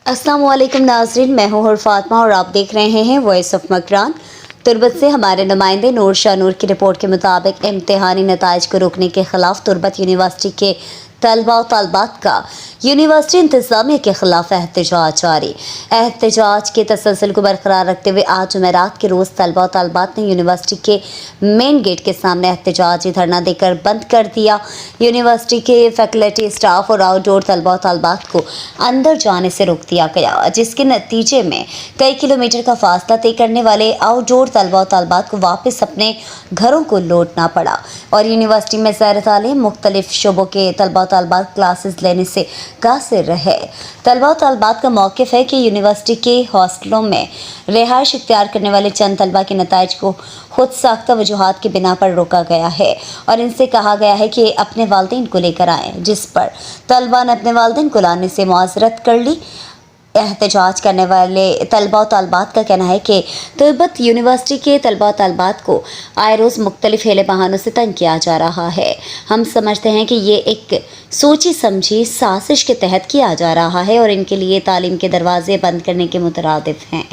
अस्सलाम वालेकुम नाज़रीन, मैं हूँ फातिमा और आप देख रहे हैं वॉइस ऑफ मकरान। तुर्बत से हमारे नुमाइंदे नूर शाह नूर की रिपोर्ट के मुताबिक इम्तिहानी नताइज को रोकने के खिलाफ तुर्बत यूनिवर्सिटी के तलबा और तलबात का यूनिवर्सिटी इंतज़ामिया के खिलाफ एहतजाज जारी। एहतजाज के तसलसल को बरकरार रखते हुए आज जुमेरात के रोज़ तलबा और तलबात ने यूनिवर्सिटी के मेन गेट के सामने एहतजाजी धरना देकर बंद कर दिया। यूनिवर्सिटी के फैकल्टी स्टाफ और आउटडोर तलबा और तलबात को अंदर जाने से रोक दिया गया, जिसके नतीजे में कई किलोमीटर का फासला तय करने वाले आउटडोर तलबा और तलबात को वापस अपने घरों को लौटना पड़ा और यूनिवर्सिटी में ज़ैर तालीम मुख्तलिफ शोबों के तलबा तलबात क्लासेस लेने से कासिर रहे। तलबा तलबात का मौक़िफ़ है कि यूनिवर्सिटी के हॉस्टलों में रिहाइश इख्तियार करने वाले चंद तलबा के नताइज को खुद साख्ता वजूहात की बिना पर रोका गया है और इनसे कहा गया है कि अपने वालिदैन को लेकर आएँ, जिस पर तलबा ने अपने वालिदैन को लाने से मुआज़रत कर ली। एहतजाज करने वाले तलबा तलबात का कहना है कि तुर्बत यूनिवर्सिटी के तलबा तलबात को आए रोज़ मुख्तलिफ हेले बहानों से तंग किया जा रहा है। हम समझते हैं कि ये एक सोची समझी साजिश के तहत किया जा रहा है और इनके लिए तालीम के दरवाजे बंद करने के मुतरादिफ हैं।